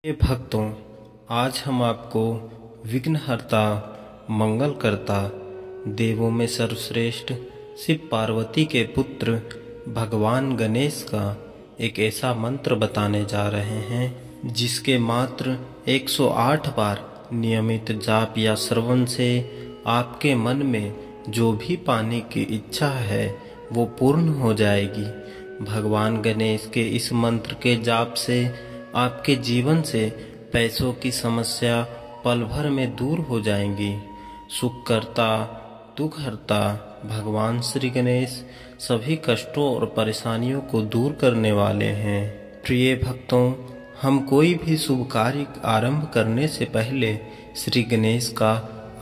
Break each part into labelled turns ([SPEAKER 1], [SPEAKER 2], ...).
[SPEAKER 1] हे भक्तों, आज हम आपको विघ्नहर्ता, मंगलकर्ता, देवों में सर्वश्रेष्ठ शिव पार्वती के पुत्र भगवान गणेश का एक ऐसा मंत्र बताने जा रहे हैं जिसके मात्र 108 बार नियमित जाप या श्रवण से आपके मन में जो भी पाने की इच्छा है वो पूर्ण हो जाएगी। भगवान गणेश के इस मंत्र के जाप से आपके जीवन से पैसों की समस्या पल भर में दूर हो जाएंगी। सुखकर्ता, दुखहर्ता भगवान श्री गणेश सभी कष्टों और परेशानियों को दूर करने वाले हैं। प्रिय भक्तों, हम कोई भी शुभ कार्य आरंभ करने से पहले श्री गणेश का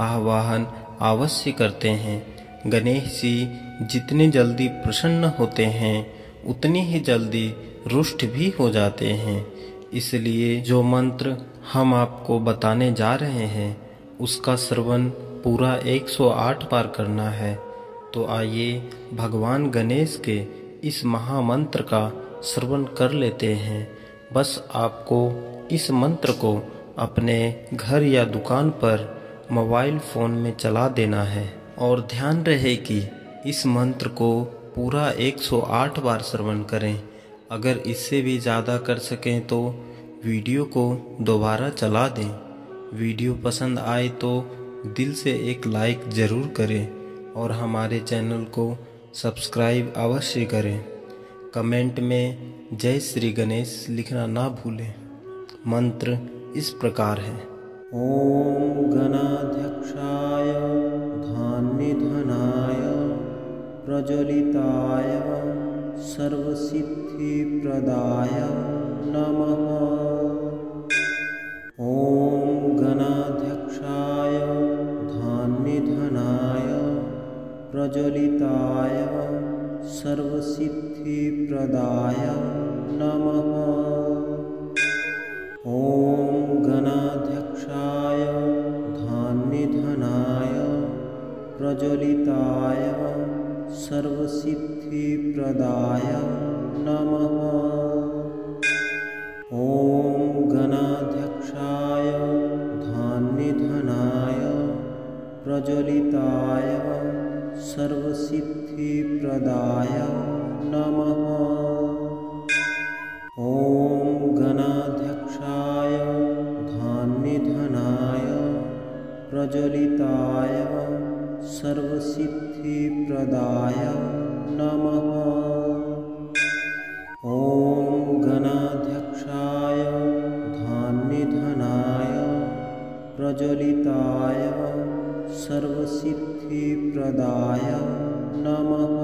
[SPEAKER 1] आवाहन अवश्य करते हैं। गणेश जी जितनी जल्दी प्रसन्न होते हैं उतनी ही जल्दी रुष्ट भी हो जाते हैं। इसलिए जो मंत्र हम आपको बताने जा रहे हैं उसका श्रवण पूरा 108 बार करना है। तो आइए भगवान गणेश के इस महामंत्र का श्रवण कर लेते हैं। बस आपको इस मंत्र को अपने घर या दुकान पर मोबाइल फ़ोन में चला देना है और ध्यान रहे कि इस मंत्र को पूरा 108 बार श्रवण करें। अगर इससे भी ज़्यादा कर सकें तो वीडियो को दोबारा चला दें। वीडियो पसंद आए तो दिल से एक लाइक ज़रूर करें और हमारे चैनल को सब्सक्राइब अवश्य करें। कमेंट में जय श्री गणेश लिखना ना भूलें। मंत्र इस प्रकार है। ओम गणाध्यक्षाय धान्यधनाय प्रज्वलिताय सर्वसिद्धिप्रदाय नमः। ओम गणाध्यक्षाय धान्यधनाय प्रज्वलिताय सर्वसिद्धिप्रदाय नमः। ओम गणाध्यक्षाय धान्यधनाय प्रज्वलिताय सर्वसिद्धिप्रदाय नमः। ओम गणाध्यक्षाय धान्यधनाय प्रज्वलिताय सर्वसिद्धिप्रदाय नमः। ओम गणाध्यक्षाय धान्यधनाय प्रज्वलिताय सर्वसिद्धिप्रदाय नमः। ओम गणाध्यक्षाय धान्यधनाय प्रज्वलिताय सर्वसिद्धिप्रदाय नमः।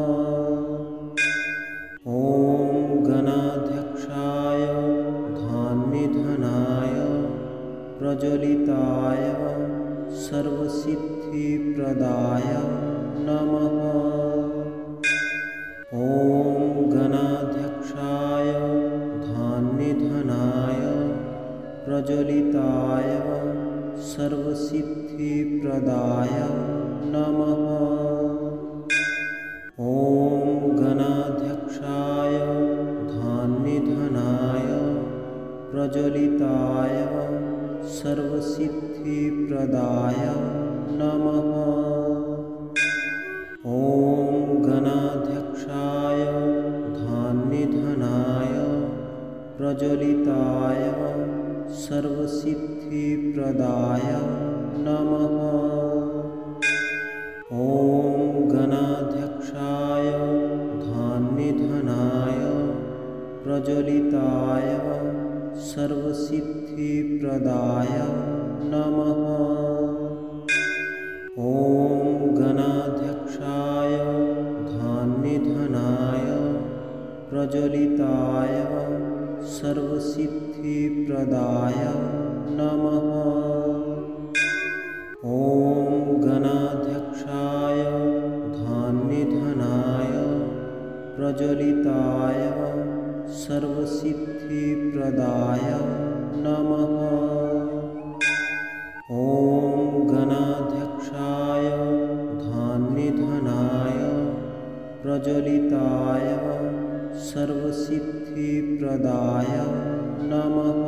[SPEAKER 1] ओम गणाध्यक्षाय धान्यधनाय प्रज्वलिताय सर्वसिद्धिप्रदाय नमः। ओम गणाध्यक्षाय धान्यधनाय प्रज्वलिताय सर्वसिद्धिप्रदाय नमः। ओम गणाध्यक्षाय धान्यधनाय प्रज्वलिताय सर्वसिद्धिप्रदाय नमः। ओम गणाध्यक्षाय धान्यधनाय प्रज्वलिताय सर्वसिद्धिप्रदाय नमः। ओम गणाध्यक्षाय धान्यधनाय प्रज्वलिताय सर्वसिद्धिप्रदाय नमः। ओम गणाध्यक्षाय धान्यधनाय प्रज्वलिताय सर्वसिद्धिप्रदाय नमः। ओम गणाध्यक्षाय धान्यधनाय प्रज्वलिताय सर्वसिद्धिप्रदाय नमः। ओम गणाध्यक्षाय धान्यधनाय प्रज्वलिताय सर्वसिद्धिप्रदाय नमः।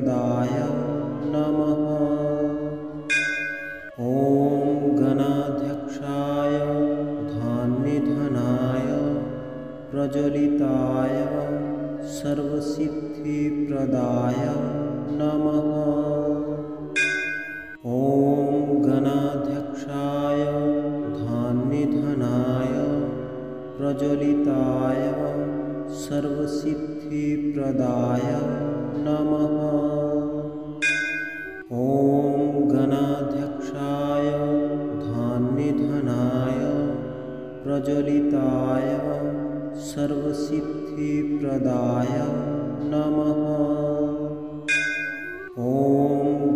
[SPEAKER 1] सिद्धिप्रदाय नमः। ॐ गणाध्यक्षाय धान्यधनाय प्रज्वलिताय सर्वसिद्धिप्रदाय नमः। ॐ गणाध्यक्षाय धान्यधनाय प्रज्वलिताय सर्वसिद्धिप्रदाय नमः। ॐ गणाध्यक्षाय धान्यधनाय प्रज्वलिताय सर्वसिद्धिप्रदाय नमः। ॐ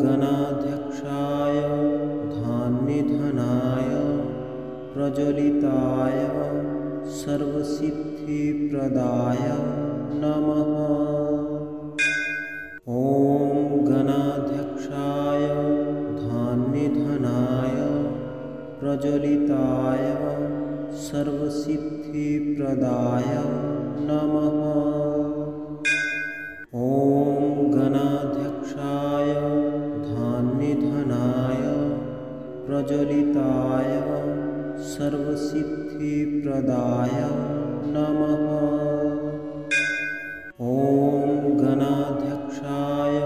[SPEAKER 1] गणाध्यक्षाय धान्यधनाय प्रज्वलिताय सर्वसिद्धिप्रदाय नमः। ॐ गणाध्यक्षाय धान्यधनाय प्रज्वलिताय सर्वसिद्धिप्रदाय नमः। ॐ गणाध्यक्षाय धान्यधनाय प्रज्वलिताय सर्वसिद्धिप्रदाय नमः। ॐ गणाध्यक्षाय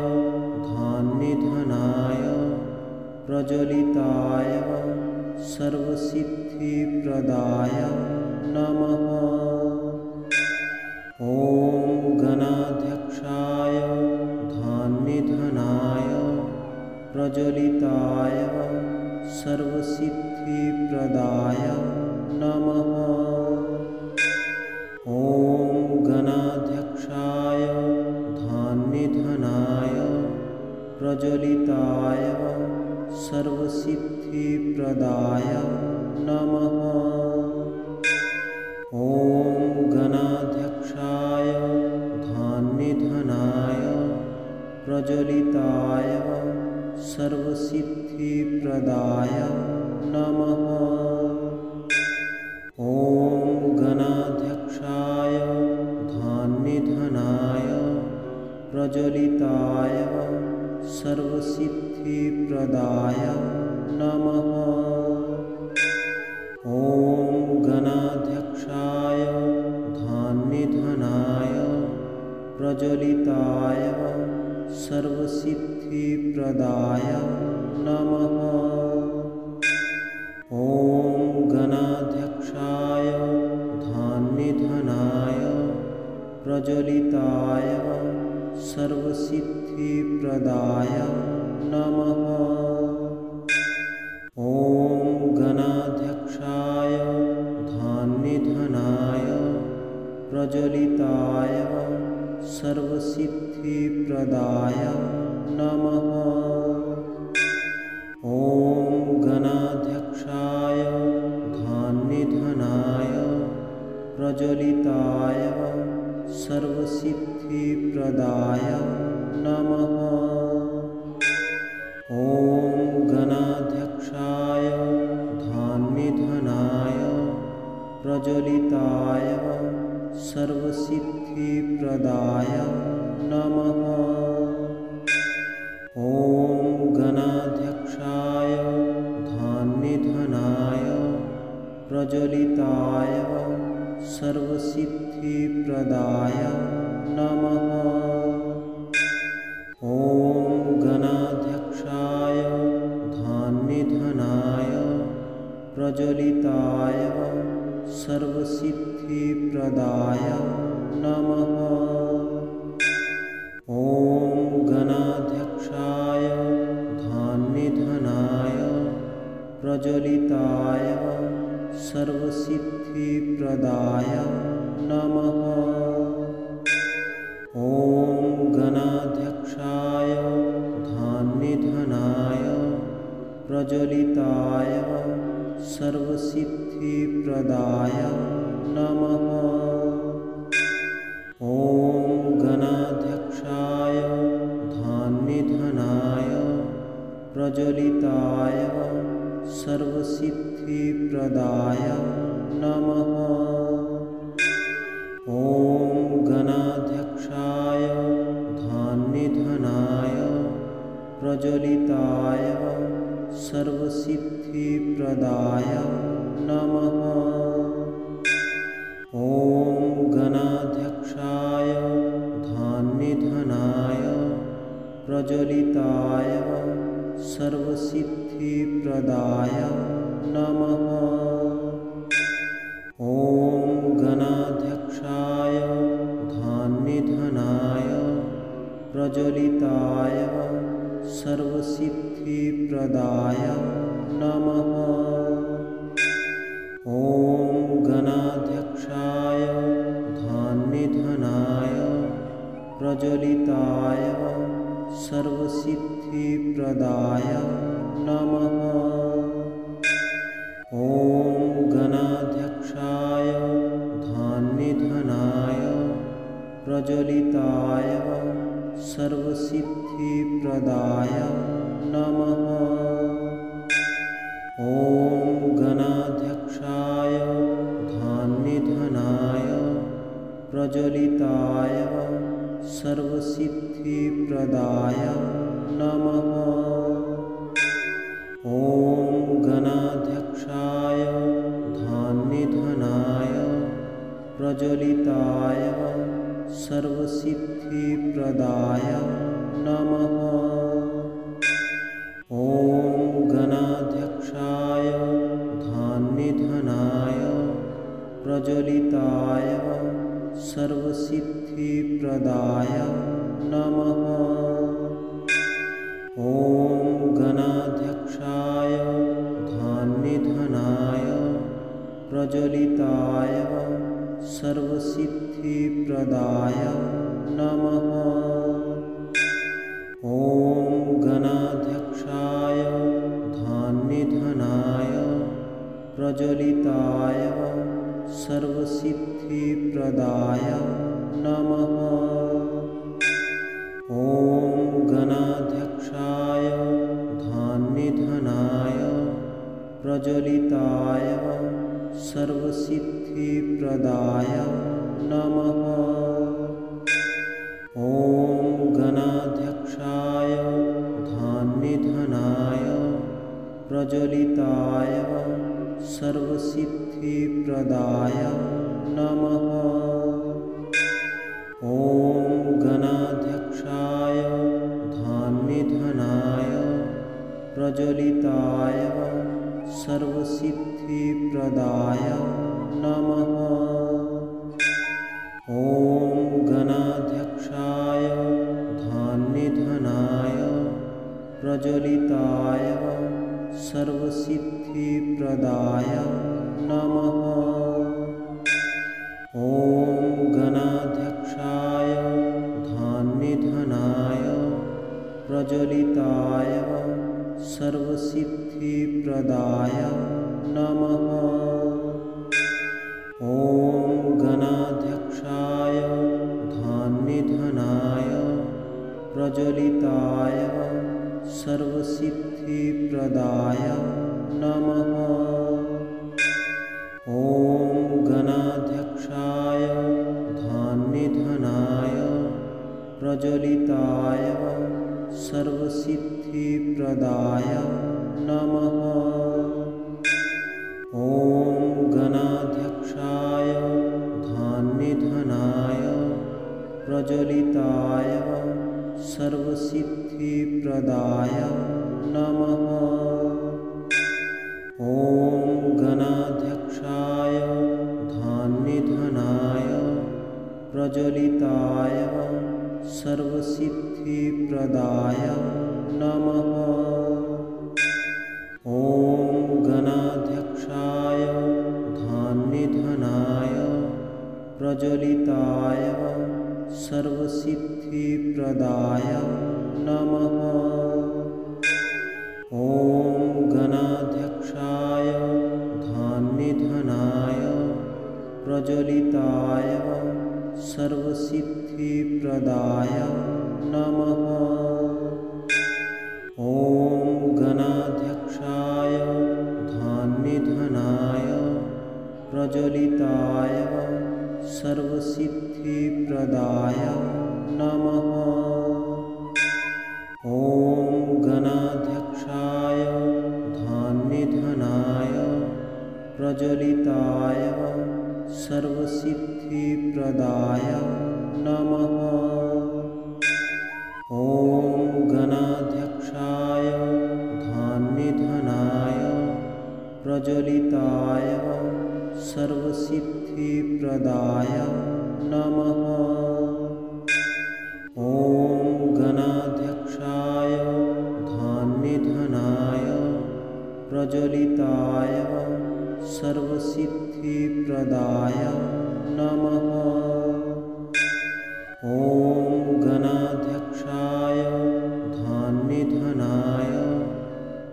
[SPEAKER 1] धान्यधनाय प्रज्वलिताय सर्वसिद्धिप्रदाय नमः। ॐ गणाध्यक्षाय धान्यधनाय प्रज्वलिताय सर्वसिद्धिप्रदाय नमः। ॐ गणाध्यक्षाय धान्यधनाय प्रज्वलिताय सर्वसिद्धिप्रदाय नमः। ॐ गणाध्यक्षाय धान्यधनाय प्रज्वलिताय सर्वसिद्धिप्रदाय नमः। ॐ गणाध्यक्षाय धान्यधनाय प्रज्वलिताय सर्वसिद्धिप्रदाय नमः। ॐ गणाध्यक्षाय धान्यधनाय प्रज्वलिताय सर्वसिद्धिप्रदाय नमः। ॐ गणाध्यक्षाय धान्यधनाय प्रज्वलिताय सर्वसिद्धिप्रदाय नमः। ॐ गणाध्यक्षाय धान्यधनाय प्रज्वलिताय सर्वसिद्धिप्रदाय नमः। ॐ गणाध्यक्षाय धान्यधनाय प्रज्वलिताय सर्वसिद्धिप्रदाय नमः। ॐ गणाध्यक्षाय धान्यधनाय प्रज्वलिताय सर्वसिद्धिप्रदाय नमः। ॐ गणाध्यक्षाय धान्यधनाय प्रज्वलिताय सर्वसिद्धिप्रदाय नमः। ॐ गणाध्यक्षाय धान्यधनाय प्रज्वलिताय सर्वसिद्धिप्रदाय नमः। ॐ गणाध्यक्षाय धान्यधनाय प्रज्वलिताय सर्वसिद्धिप्रदाय नमः। ॐ गणाध्यक्षाय धान्यधनाय प्रज्वलिताय सर्वसिद्धिप्रदाय नमः। ॐ गणाध्यक्षाय धान्यधनाय प्रज्वलिताय सर्वसिद्धिप्रदाय नमः। ॐ गणाध्यक्षाय धान्यधनाय प्रज्वलिताय सर्वसिद्धिप्रदाय नमः। ॐ गणाध्यक्षाय धान्यनिधनाय प्रज्वलिताय सर्वसिद्धिप्रदाय नमः। ॐ गणाध्यक्षाय धान्यनिधनाय प्रज्वलिताय सर्वसिद्धिप्रदाय नमः। ॐ गणाध्यक्षाय धान्यनिधनाय प्रज्वलिताय सर्वसिद्धिप्रदाय नमः। ॐ गणाध्यक्षाय धान्यनिधनाय प्रज्वलिताय सर्वसिद्धिप्रदाय नमः। ॐ गणाध्यक्षाय धान्यनिधनाय प्रज्वलिताय सर्वसिद्धिप्रदाय नमः। ॐ गणाध्यक्षाय धान्यनिधनाय प्रज्वलिताय सर्वसिद्धिप्रदाय नमः। ॐ गणाध्यक्षाय धान्यनिधनाय प्रज्वलिताय सर्वसिद्धिप्रदाय नमः। ॐ गणाध्यक्षाय धान्यनिधनाय प्रज्वलिताय सर्वसिद्धिप्रदाय नमः। ॐ गणाध्यक्षाय धान्यनिधनाय प्रज्वलिताय सर्वसिद्धिप्रदाय नमः। ॐ गणाध्यक्षाय धान्यनिधनाय प्रज्वलिताय सर्वसिद्धिप्रदाय नमः। ॐ गणाध्यक्षाय धान्यनिधनाय प्रज्वलिताय सर्वसिद्धिप्रदाय नमः। ॐ गणाध्यक्षाय धान्यनिधनाय प्रज्वलिताय सर्वसिद्धिप्रदाय नमः। ॐ गणाध्यक्षाय धान्यनिधनाय प्रज्वलिताय सर्वसिद्धिप्रदाय नमः। ॐ गणाध्यक्षाय धान्यनिधनाय प्रज्वलिताय सर्वसिद्धिप्रदाय नमः। ॐ गणाध्यक्षाय धान्यनिधनाय प्रज्वलिताय सर्वसिद्धिप्रदाय नमः। ॐ गणाध्यक्षाय धान्यनिधनाय प्रज्वलिताय सर्वसिद्धिप्रदाय नमः। ॐ गणाध्यक्षाय धान्यनिधनाय प्रज्वलिताय सर्वसिद्धिप्रदाय नमः। ॐ गणाध्यक्षाय धान्यनिधनाय प्रज्वलिताय सर्वसिद्धिप्रदाय नमः। ॐ गणाध्यक्षाय धान्यनिधनाय प्रज्वलिताय सर्वसिद्धिप्रदाय नमः। ॐ गणाध्यक्षाय धान्यनिधनाय प्रज्वलिताय सर्वसिद्धिप्रदाय नमः। ॐ गणाध्यक्षाय धान्यनिधनाय प्रज्वलिताय सर्वसिद्धिप्रदाय नमः। ॐ प्रज्वलिताय सर्वसिद्धिप्रदाय नमः। ॐ गणाध्यक्षाय धान्यधनाय प्रज्वलिताय सर्वसिद्धिप्रदाय नमः। ॐ गणाध्यक्षाय धान्यधनाय प्रज्वलिताय सर्वसिद्धिप्रदाय नमः। ॐ गणाध्यक्षाय धान्यधनाय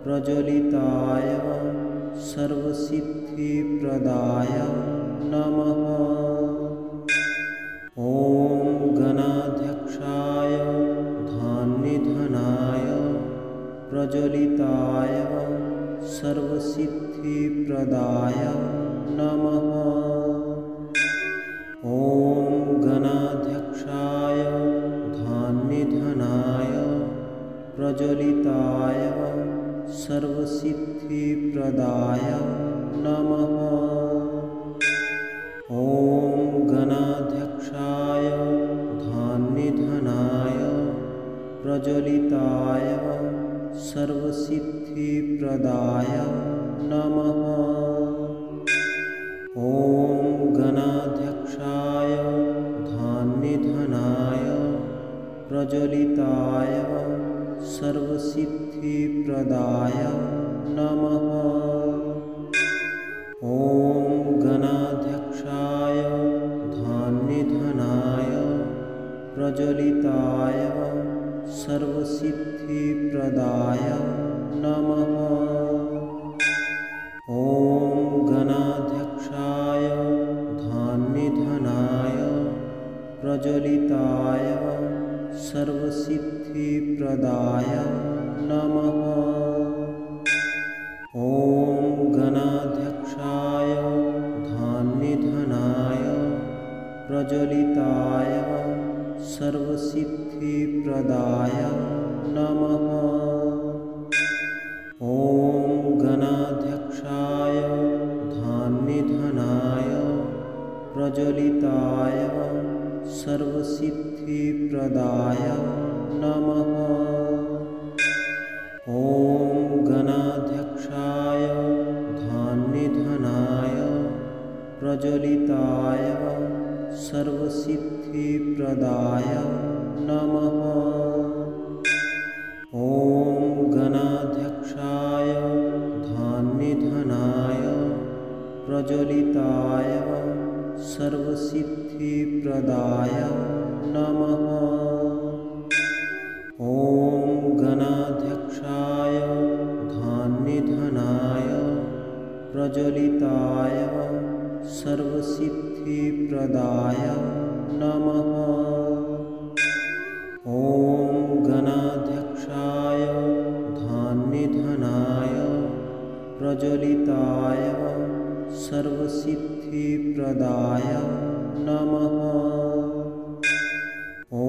[SPEAKER 1] प्रज्वलिताय सर्वसिद्धिप्रदाय नमः। ॐ गणाध्यक्षाय धान्यधनाय प्रज्वलिताय सर्वसिद्धिप्रदाय नमः। ॐ गणाध्यक्षाय धान्यधनाय प्रज्वलिताय सर्वसिद्धिप्रदाय नमः। ॐ गणाध्यक्षाय धान्यधनाय प्रज्वलिताय सर्वसिद्धिप्रदाय नमः। ॐ गणाध्यक्षाय धान्यधनाय प्रज्वलिताय सर्वसिद्धिप्रदाय नमः। ॐ गणाध्यक्षाय धान्यधनाय प्रज्वलिताय सर्वसिद्धिप्रदाय नमः। ॐ गणाध्यक्षाय धान्यधनाय प्रज्वलिताय सर्वसिद्धिप्रदाय नमः। ॐ गणाध्यक्षाय धान्यधनाय प्रज्वलिताय सर्वसिद्धिप्रदाय नमः। ॐ गणाध्यक्षाय धान्यधनाय प्रज्वलिताय सर्वसिद्धिप्रदाय नमः। ॐ गणाध्यक्षाय धान्यधनाय प्रज्वलिताय सर्वसिद्धिप्रदाय नमः। ॐ गणाध्यक्षाय धान्यधनाय प्रज्वलिताय सर्वसिद्धिप्रदाय नमः। ॐ गणाध्यक्षाय धान्यधनाय प्रज्वलिताय सर्वसिद्धिप्रदाय नमः। ॐ गणाध्यक्षाय धान्यधनाय प्रज्वलिताय सर्वसिद्धिप्रदाय नमः। ॐ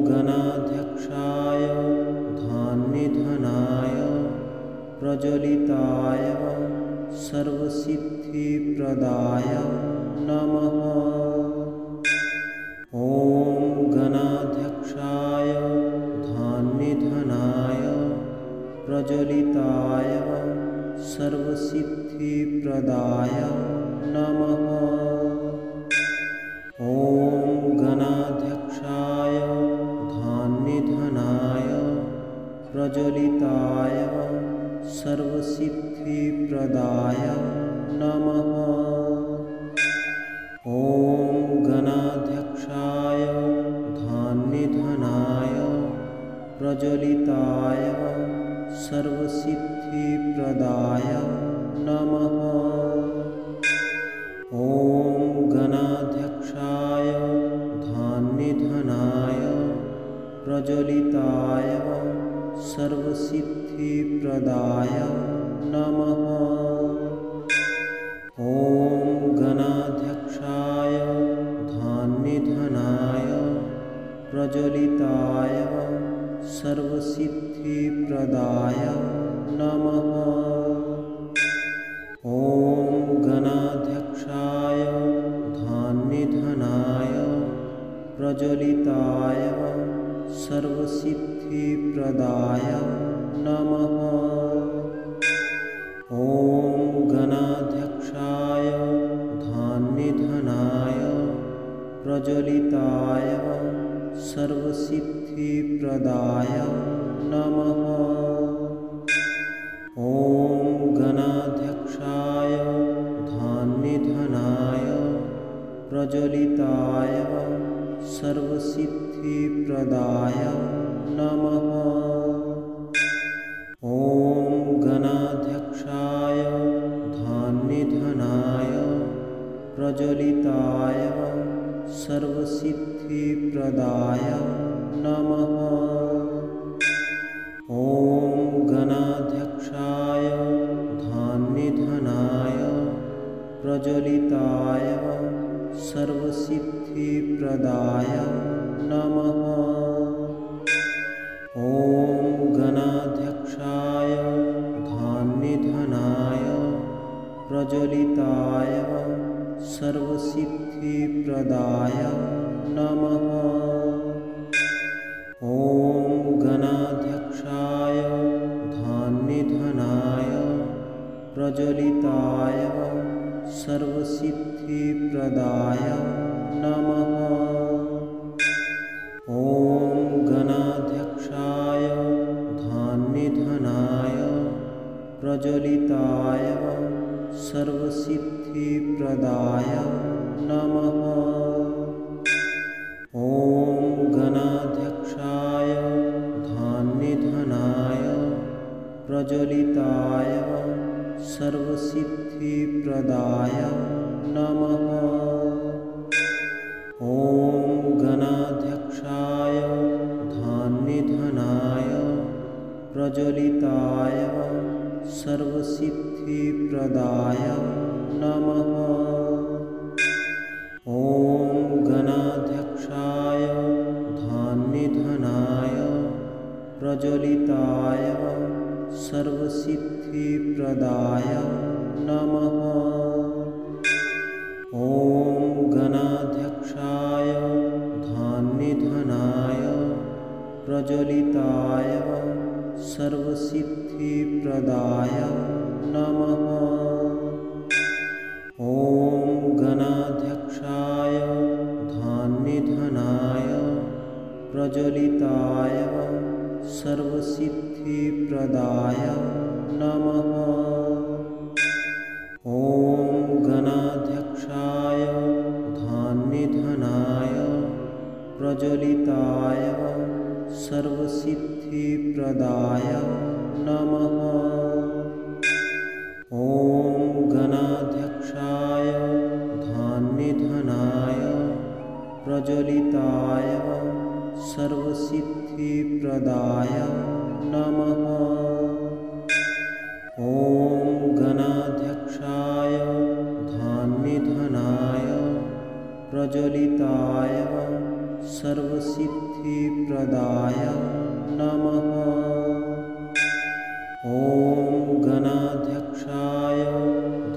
[SPEAKER 1] गणाध्यक्षाय धान्यधनाय प्रज्वलिताय सर्वसिद्धिप्रदाय नमः। ॐ गणाध्यक्षाय धान्यधनाय प्रज्वलिताय सर्वसिद्धिप्रदाय नमः। ॐ गणाध्यक्षाय धान्यधनाय प्रज्वलिताय सर्वसिद्धिप्रदाय नमः। ॐ गणाध्यक्षाय धान्यधनाय प्रज्वलिताय सर्वसिद्धिप्रदाय नमः। ॐ गणाध्यक्षाय धान्यधनाय प्रज्वलिताय सर्वसिद्धिप्रदाय नमः। ॐ गणाध्यक्षाय धान्यधनाय प्रज्वलिताय सर्वसिद्धिप्रदाय नमः। ॐ प्रज्वलिताय सर्वसिद्धिप्रदाय नमः। ॐ गणाध्यक्षाय धान्यधनाय प्रज्वलिताय सर्वसिद्धिप्रदाय नमः। ॐ गणाध्यक्षाय धान्यधनाय प्रज्वलिताय सर्वसिद्धिप्रदाय नमः। ॐ गणाध्यक्षाय धान्यधनाय प्रज्वलिताय सर्वसिद्धिप्रदाय नमः। ॐ गणाध्यक्षाय धान्यधनाय प्रज्वलिताय सर्वसिद्धिप्रदाय नमः। ॐ गणाध्यक्षाय धान्यधनाय प्रज्वलिताय सर्वसिद्धिप्रदाय नमः। ॐ गणाध्यक्षाय धान्यधनाय प्रज्वलिताय सर्वसिद्धिप्रदाय नमः। ॐ गणाध्यक्षाय धान्यधनाय प्रज्वलिताय सर्वसिद्धिप्रदाय नमः। ॐ गणाध्यक्षाय धान्यधनाय प्रज्वलिताय सर्वसिद्धिप्रदाय नमः। ॐ गणाध्यक्षाय धान्यधनाय प्रज्वलिताय सर्वसिद्धिप्रदाय नमः। ॐ गणाध्यक्षाय धान्यधनाय प्रज्वलिताय सर्वसिद्धिप्रदाय नमः। ॐ गणाध्यक्षाय धान्यधनाय प्रज्वलिताय सर्वसिद्धिप्रदाय नमः। ॐ गणाध्यक्षाय धान्यधनाय प्रज्वलिताय सर्वसिद्धिप्रदाय नमः। ॐ गणाध्यक्षाय धान्यधनाय प्रज्वलिताय सर्वसिद्धिप्रदाय नमः। ॐ गणाध्यक्षाय धान्यधनाय प्रज्वलिताय सर्वसिद्धिप्रदाय नमः। ॐ गणाध्यक्षाय धान्यधनाय प्रज्वलिताय सर्वसिद्धिप्रदाय नमः। ॐ गणाध्यक्षाय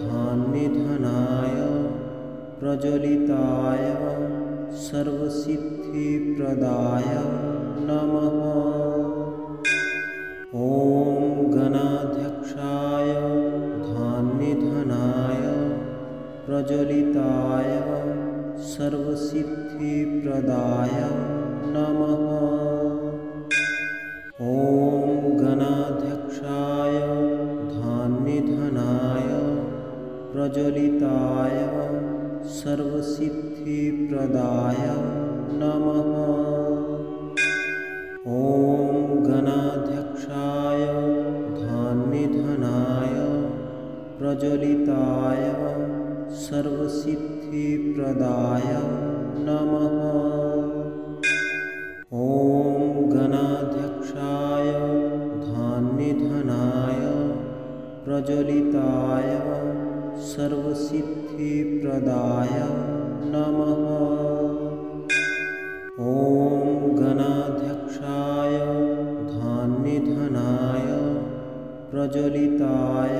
[SPEAKER 1] धान्यधनाय प्रज्वलिताय सर्वसिद्धिप्रदाय नमः। ॐ गणाध्यक्षाय धान्यधनाय प्रज्वलिताय सर्वसिद्धिप्रदाय नमः। ॐ गणाध्यक्षाय धान्यधनाय प्रज्वलिताय सर्वसिद्धिप्रदाय नमः। ॐ गणाध्यक्षाय धान्यधनाय प्रज्वलिताय सर्वसिद्धिप्रदाय नमः। ॐ गणाध्यक्षाय धान्यधनाय प्रज्वलिताय सर्वसिद्धिप्रदाय नमः। ॐ गणाध्यक्षाय धान्यधनाय प्रज्वलिताय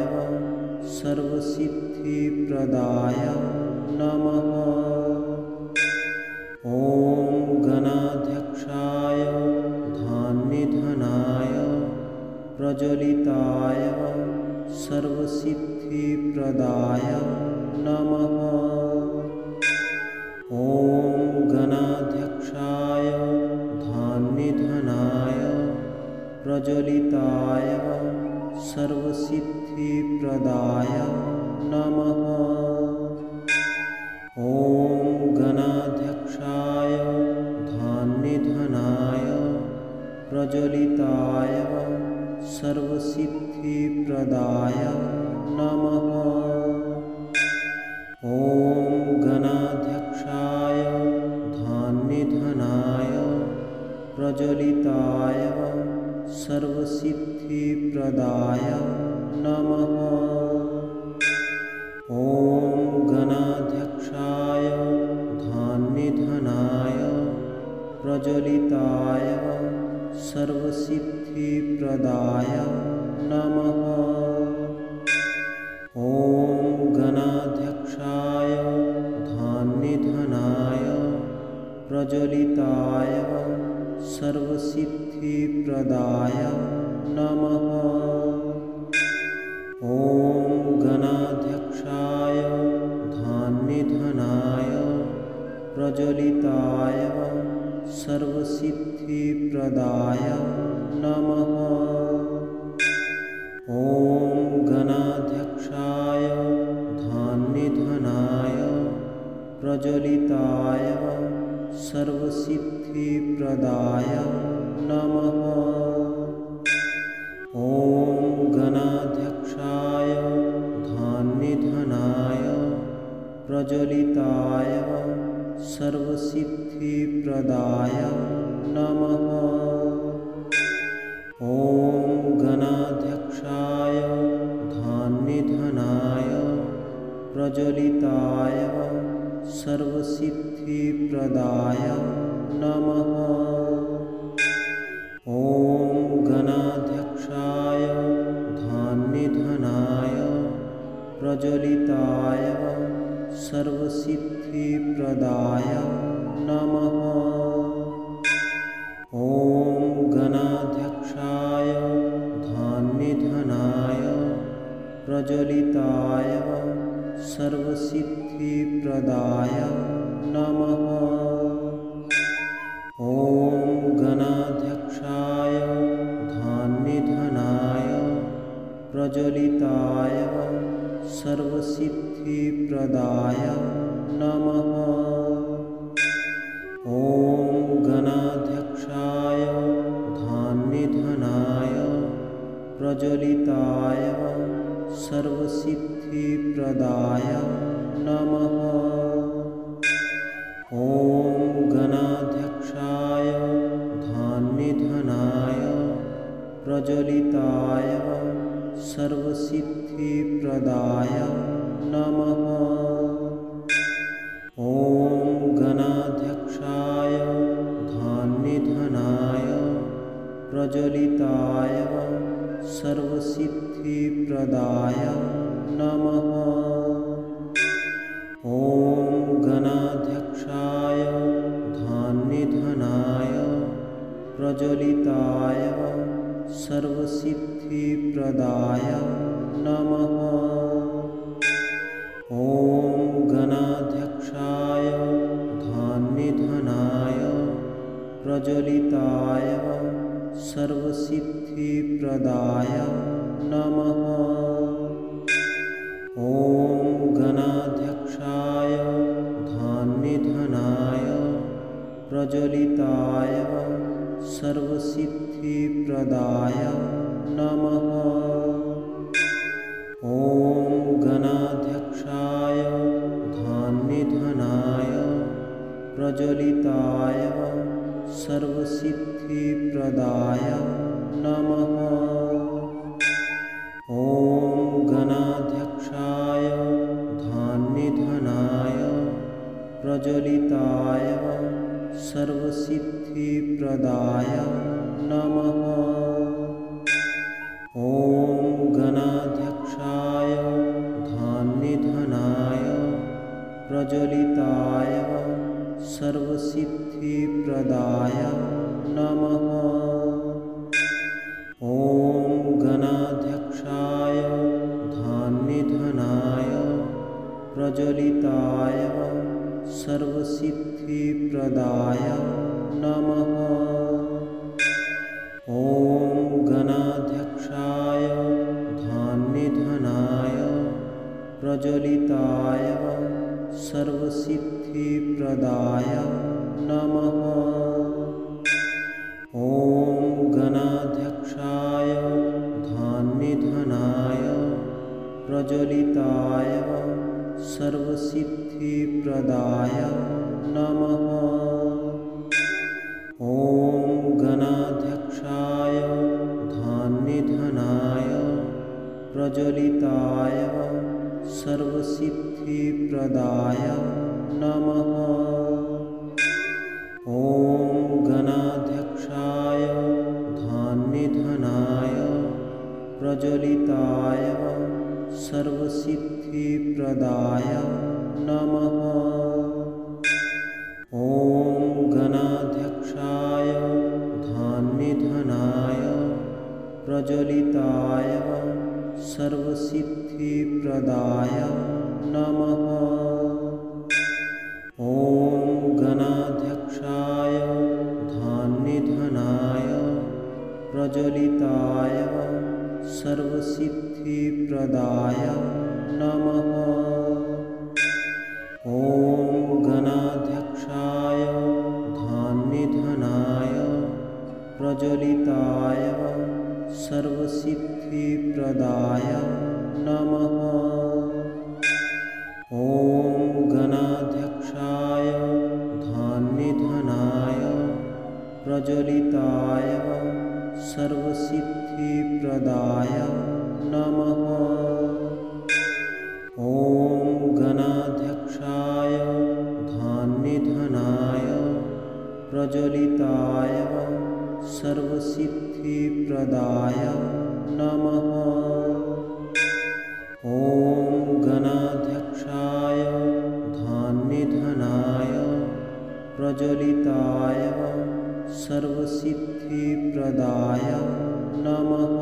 [SPEAKER 1] सर्वसिद्धिप्रदाय नमः। ॐ प्रज्वलिताय सर्वसिद्धिप्रदाय नमः। ॐ गणाध्यक्षाय धान्यधनाय प्रज्वलिताय सर्वसिद्धिप्रदाय नमः। ॐ गणाध्यक्षाय धान्यधनाय प्रज्वलिताय सर्वसिद्धिप्रदाय नमः। ॐ गणाध्यक्षाय धान्यधनाय प्रज्वलिताय सर्वसिद्धिप्रदाय नमः। ॐ गणाध्यक्षाय धान्यधनाय प्रज्वलिताय सर्वसिद्धिप्रदाय नमः। ॐ गणाध्यक्षाय धान्यधनाय प्रज्वलिताय सर्वसिद्धिप्रदाय नमः। ॐ गणाध्यक्षाय धान्यधनाय प्रज्वलिताय सर्वसिद्धिप्रदाय नमः। ॐ गणाध्यक्षाय धान्यधनाय प्रज्वलिताय सर्वसिद्धिप्रदाय नमः। ॐ गणाध्यक्षाय धान्यधनाय प्रज्वलिताय सर्वसिद्धिप्रदाय नमः। ॐ गणाध्यक्षाय धान्यधनाय प्रज्वलिताय सर्वसिद्धिप्रदाय नमः। ॐ गणाध्यक्षाय धान्यधनाय प्रज्वलिताय सर्वसिद्धिप्रदाय नमः। ॐ गणाध्यक्षाय धान्यधनाय प्रज्वलिताय सर्वसिद्धिप्रदाय नमः। ॐ गणाध्यक्षाय धान्यधनाय प्रज्वलिताय सर्वसिद्धिप्रदाय नमः। ॐ गणाध्यक्षाय धान्यधनाय प्रज्वलिताय सर्वसिद्धिप्रदाय नमः। ॐ गणाध्यक्षाय धान्यधनाय प्रज्वलिताय सर्वसिद्धिप्रदाय नमः। ॐ गणाध्यक्षाय धान्यधनाय प्रज्वलिताय सर्वसिद्धिप्रदाय नमः। ॐ गणाध्यक्षाय धान्यधनाय प्रज्वलिताय सर्वसिद्धिप्रदाय नमः। ॐ गणाध्यक्षाय धान्यधनाय प्रज्वलिताय सर्वसिद्धिप्रदाय नमः। ॐ गणाध्यक्षाय धान्यधनाय प्रज्वलिताय सर्वसिद्धिप्रदाय नमः। ॐ गणाध्यक्षाय धान्यधनाय प्रज्वलिताय सर्वसिद्धिप्रदाय नमः। ॐ गणाध्यक्षाय धान्यधनाय प्रज्वलिताय सर्वसिद्धिप्रदाय नमः। ॐ गणाध्यक्षाय धान्यधनाय प्रज्वलिताय सर्वसिद्धिप्रदाय नमः। ॐ प्रज्वलिताय सर्वसिद्धिप्रदाय नमः। ॐ गणाध्यक्षाय धन्निधनाय प्रज्वलिताय सर्वसिद्धिप्रदाय नमः। ॐ गणाध्यक्षाय धन्निधनाय प्रज्वलिताय सर्वसिद्धिप्रदाय नमः। ॐ गणाध्यक्षाय धन्निधनाय प्रज्वलिताय सर्वसिद्धिप्रदाय नमः। ॐ गणाध्यक्षाय धन्निधनाय प्रज्वलिताय सर्वसिद्धिप्रदाय नमः। ॐ गणाध्यक्षाय धन्निधनाय प्रज्वलिताय सर्वसिद्धिप्रदाय नमः। ॐ गणाध्यक्षाय धन्निधनाय प्रज्वलिताय सर्वसिद्धिप्रदाय नमः। ॐ गणाध्यक्षाय धन्निधनाय प्रज्वलिताय सर्वसिद्धिप्रदाय नमः। ॐ गणाध्यक्षाय धन्निधनाय प्रज्वलिताय सर्वसिद्धिप्रदाय नमः। ॐ गणाध्यक्षाय धन्निधनाय प्रज्वलिताय सर्वसिद्धिप्रदाय नमः। ॐ गणाध्यक्षाय धन्निधनाय प्रज्वलिताय सर्वसिद्धिप्रदाय नमः।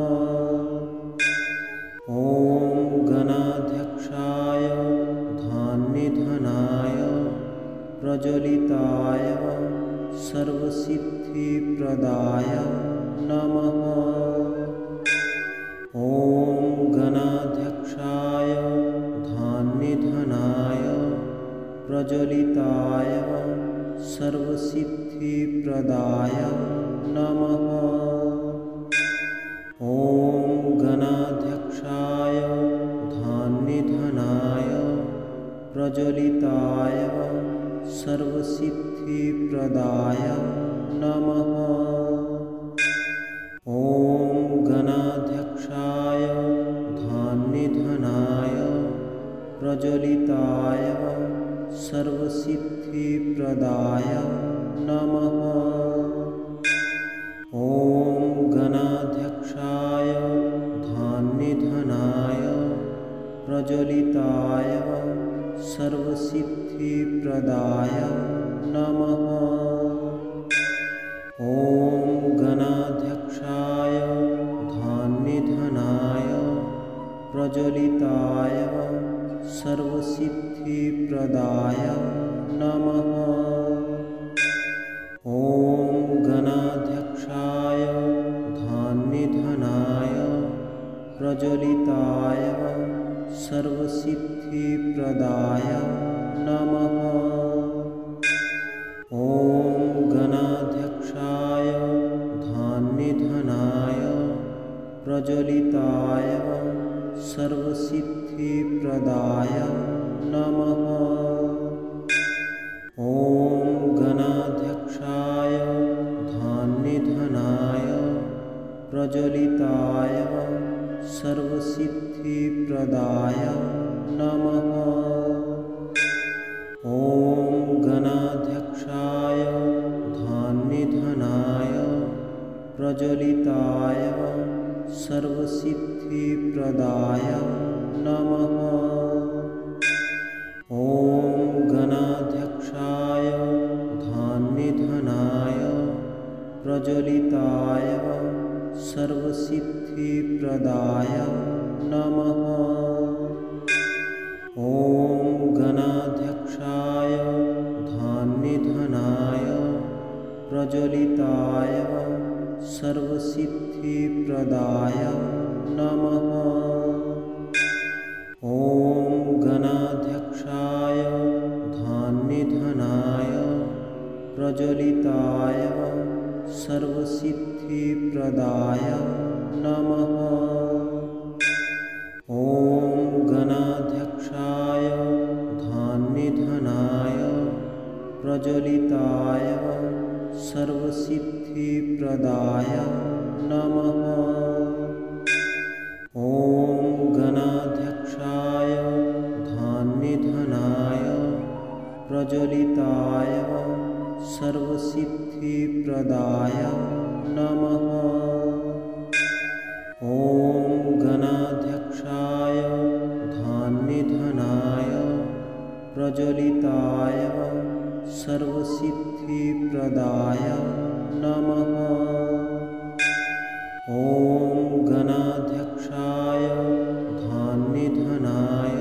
[SPEAKER 1] ॐ गणाध्यक्षाय धन्निधनाय प्रज्वलिताय सर्वसिद्धिप्रदाय नमः। ॐ गणाध्यक्षाय धन्निधनाय प्रज्वलिताय सर्वसिद्धिप्रदाय नमः। ॐ गणाध्यक्षाय धन्निधनाय प्रज्वलिताय सर्वसिद्धिप्रदाय नमः। ॐ गणाध्यक्षाय धन्निधनाय प्रज्वलिताय सर्वसिद्धिप्रदाय नमः। ॐ गणाध्यक्षाय धन्निधनाय प्रज्वलिताय सर्वसिद्धिप्रदाय नमः। ॐ गणाध्यक्षाय धन्निधनाय प्रज्वलिताय सर्वसिद्धिप्रदाय नमः। ॐ गणाध्यक्षाय धन्निधनाय प्रज्वलिताय सर्वसिद्धिप्रदाय नमः। ॐ गणाध्यक्षाय धन्निधनाय प्रज्वलिताय सर्वसिद्धिप्रदाय नमः। ॐ गणाध्यक्षाय धन्निधनाय प्रज्वलिताय सर्वसिद्धिप्रदाय नमः। ॐ गणाध्यक्षाय धन्निधनाय प्रज्वलिताय सर्वसिद्धिप्रदाय नमः। ॐ गणाध्यक्षाय धन्निधनाय प्रज्वलिताय सर्वसिद्धिप्रदाय नमः। ॐ सर्वसिद्धिप्रदाय नमः। ॐ गणाध्यक्षाय धान्यधनाय प्रज्वलिताय सर्वसिद्धिप्रदाय नमः। ॐ गणाध्यक्षाय धान्यधनाय प्रज्वलिताय सर्वसिद्धिप्रदाय नमः। ॐ गणाध्यक्षाय धान्यधनाय प्रज्वलिताय सर्वसिद्धिप्रदाय नमः। ॐ गणाध्यक्षाय धान्यधनाय प्रज्वलिताय सर्वसिद्धिप्रदाय नमः। ॐ गणाध्यक्षाय धान्यधनाय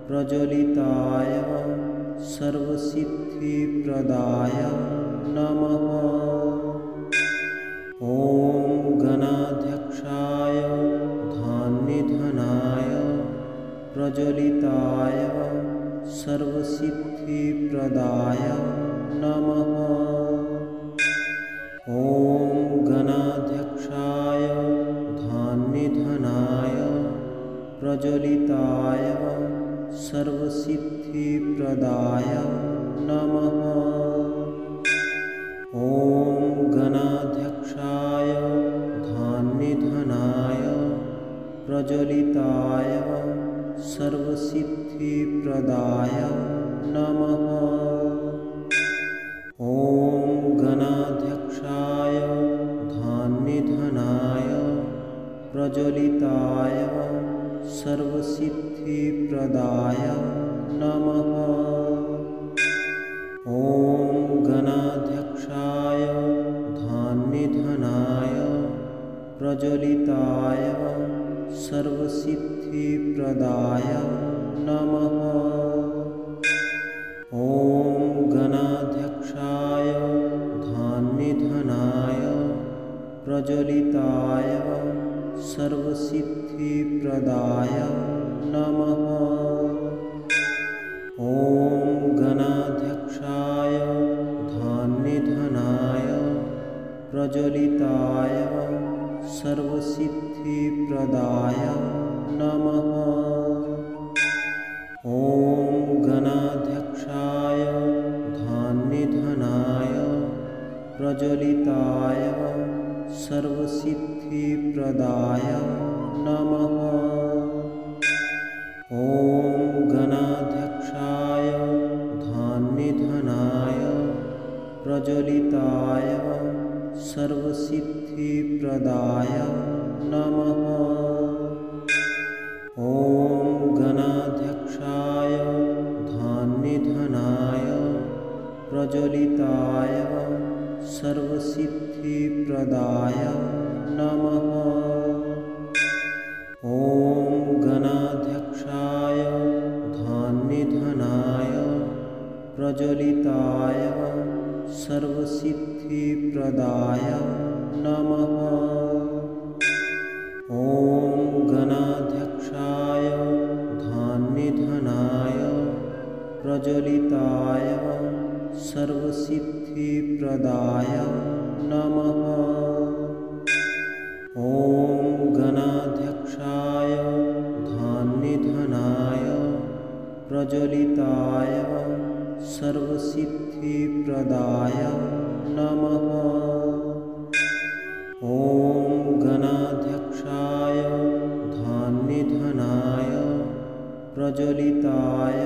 [SPEAKER 1] प्रज्वलिताय सर्वसिद्धिप्रदाय नमः। ॐ गणाध्यक्षाय धान्यधनाय प्रज्वलिताय सर्वसिद्धिप्रदाय नमः। ॐ गणाध्यक्षाय धान्यधनाय प्रज्वलिताय सर्वसिद्धिप्रदाय नमः। ॐ गणाध्यक्षाय धान्यधनाय प्रज्वलिताय सर्वसिद्धिप्रदाय नमः। ॐ गणाध्यक्षाय धान्यधनाय प्रज्वलिताय सर्वसिद्धिप्रदाय नमः। ॐ गणाध्यक्षाय धान्यधनाय प्रज्वलिताय सर्वसिद्धिप्रदाय नमः। ॐ गणाध्यक्षाय धान्यधनाय प्रज्वलिताय सर्वसिद्धिप्रदाय नमः। ॐ गणाध्यक्षाय धान्यधनाय प्रज्वलिताय सर्वसिद्धिप्रदाय नमः। ॐ गणाध्यक्षाय धान्यधनाय प्रज्वलिताय सर्वसिद्धिप्रदाय नमः। ॐ गणाध्यक्षाय धान्यधनाय प्रज्वलिताय सर्वसिद्धिप्रदाय नमः। ॐ गणाध्यक्षाय धान्यधनाय प्रज्वलिताय सर्वसिद्धिप्रदाय नमः। ॐ गणाध्यक्षाय धान्यधनाय प्रज्वलिताय सर्वसिद्धिप्रदाय नमः। ॐ गणाध्यक्षाय धान्यधनाय प्रज्वलिताय सर्वसिद्धिप्रदाय नमः। ॐ गणाध्यक्षाय धान्यधनाय प्रज्वलिताय सर्वसिद्धिप्रदाय नमः। ॐ गणाध्यक्षाय धान्यधनाय प्रज्वलिताय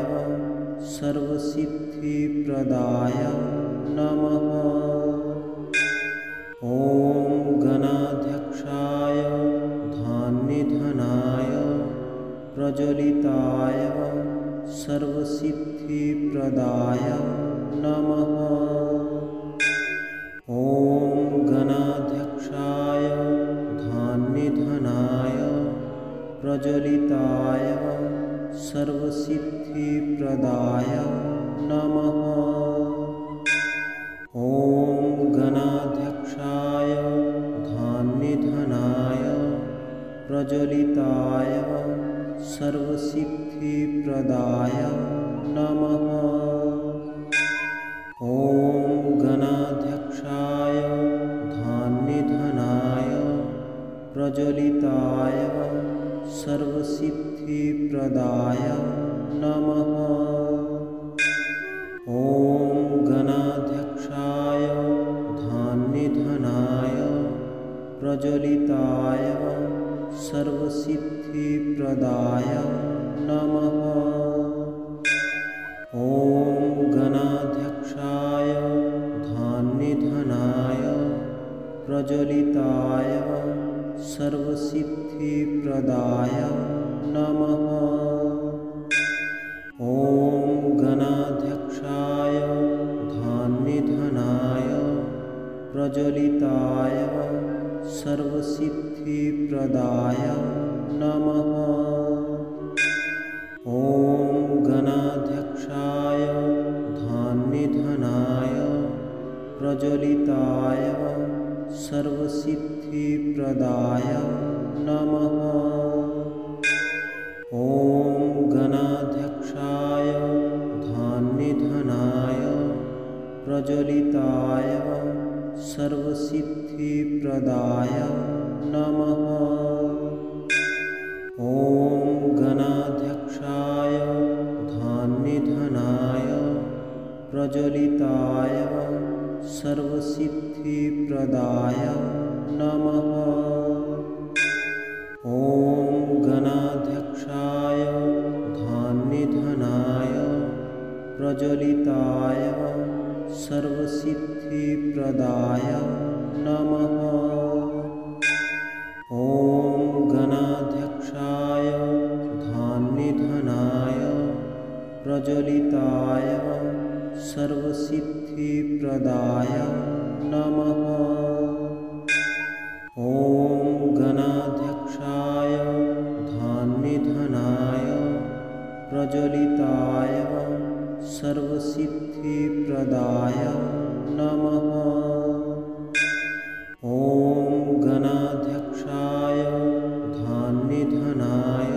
[SPEAKER 1] सर्वसिद्धिप्रदाय नमः। ॐ गणाध्यक्षाय धान्यधनाय प्रज्वलिताय सर्वसिद्धिप्रदाय नमः। ॐ गणाध्यक्षाय धान्यधनाय प्रज्वलिताय सर्वसिद्धिप्रदाय नमः। ॐ गणाध्यक्षाय धान्यधनाय प्रज्वलिताय सर्वसिद्धिप्रदाय नमः। ॐ गणाध्यक्षाय धान्यधनाय प्रज्वलिताय सर्वसिद्धिप्रदाय नमः। ॐ गणाध्यक्षाय धान्यधनाय प्रज्वलिताय सर्वसिद्धिप्रदाय नमः। ॐ गणाध्यक्षाय धान्यधनाय प्रज्वलिताय सर्वसिद्धिप्रदाय नमः। ॐ गणाध्यक्षाय धान्यधनाय प्रज्वलिताय सर्वसिद्धिप्रदाय नमः। ॐ गणाध्यक्षाय धान्यधनाय प्रज्वलिताय सर्वसिद्धिप्रदाय नमः। ॐ गणाध्यक्षाय धान्यधनाय प्रज्वलिताय सर्वसिद्धिप्रदाय नमः। ॐ गणाध्यक्षाय धान्यधनाय प्रज्वलिताय सर्वसिद्धिप्रदाय नमः। ॐ गणाध्यक्षाय धान्यधनाय प्रज्वलिताय सर्वसिद्धिप्रदाय नमः। ॐ गणाध्यक्षाय धान्यधनाय प्रज्वलिताय सर्वसिद्धिप्रदाय नमः। ॐ गणाध्यक्षाय धान्यधनाय प्रज्वलिताय सर्वसिद्धिप्रदाय नमः। ॐ गणाध्यक्षाय धान्यधनाय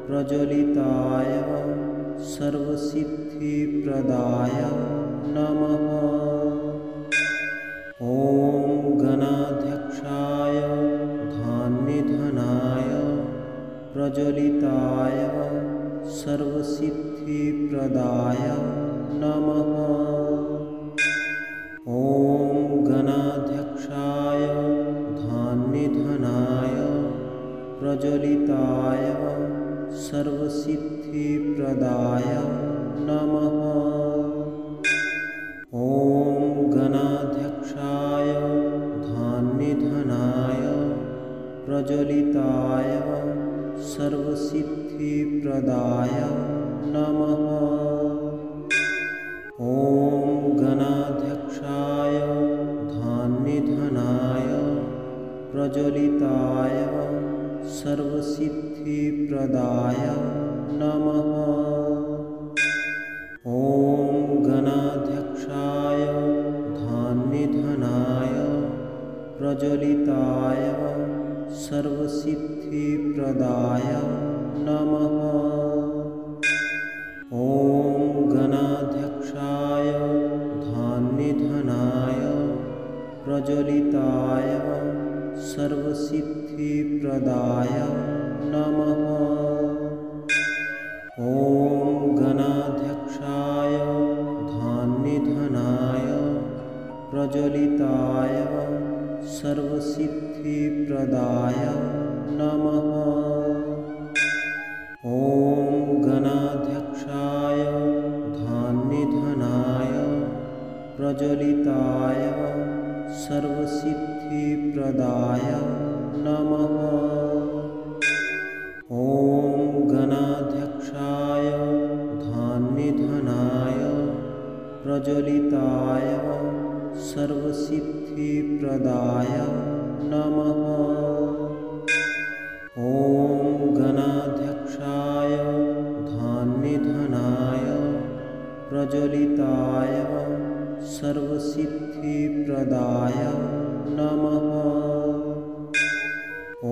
[SPEAKER 1] प्रज्वलिताय सर्वसिद्धिप्रदाय नमः। ॐ गणाध्यक्षाय धान्यधनाय प्रज्वलिताय सर्वसिद्धिप्रदाय नमः। ॐ गणाध्यक्षाय धान्यधनाय प्रज्वलिताय सर्वसिद्धिप्रदाय नमः। ॐ गणाध्यक्षाय धान्यधनाय प्रज्वलिताय सर्वसिद्धिप्रदाय नमः। ॐ गणाध्यक्षाय धान्यधनाय प्रज्वलिताय सर्वसिद्धिप्रदाय नमः। ॐ गणाध्यक्षाय धान्यधनाय प्रज्वलिताय सर्वसिद्धिप्रदाय नमः। ॐ गणाध्यक्षाय धान्यधनाय प्रज्वलिताय सर्वसिद्धिप्रदाय नमः। ॐ गणाध्यक्षाय धान्यधनाय प्रज्वलिताय सर्वसिद्धिप्रदाय नमः। ॐ गणाध्यक्षाय धान्यधनाय प्रज्वलिताय सर्वसिद्धिप्रदाय नमः। ॐ गणाध्यक्षाय धान्यधनाय प्रज्वलिताय सर्वसिद्धिप्रदाय नमः। ॐ गणाध्यक्षाय धान्यधनाय प्रज्वलिताय सर्वसिद्धिप्रदाय नमः। ॐ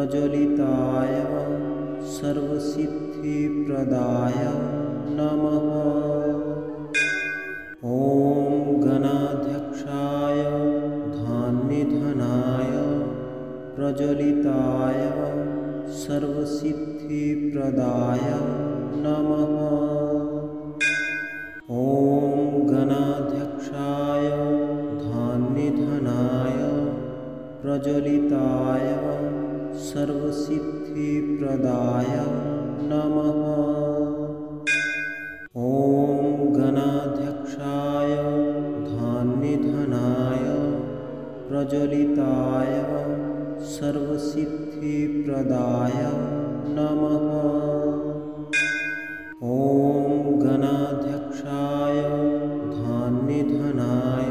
[SPEAKER 1] प्रज्वलिताय सर्वसिद्धिप्रदाय नमः। ॐ गणाध्यक्षाय धान्यधनाय प्रज्वलिताय सर्वसिद्धिप्रदाय नमः। ॐ गणाध्यक्षाय धान्यधनाय प्रज्वलिताय सर्वसिद्धिप्रदाय नमः। ॐ गणाध्यक्षाय धान्यधनाय प्रज्वलिताय सर्वसिद्धिप्रदाय नमः। ॐ गणाध्यक्षाय धान्यधनाय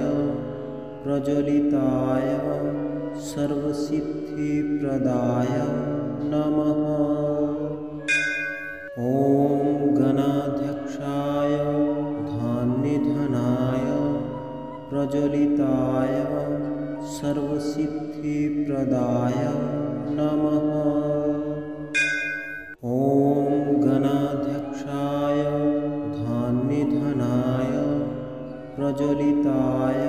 [SPEAKER 1] प्रज्वलिताय सर्वसिद्धिप्रदाय नमः। ॐ गणाध्यक्षाय धान्यधनाय प्रज्वलिताय सर्वसिद्धिप्रदाय नमः। ॐ गणाध्यक्षाय धान्यधनाय प्रज्वलिताय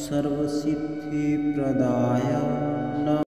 [SPEAKER 1] सर्वसिद्धिप्रदाय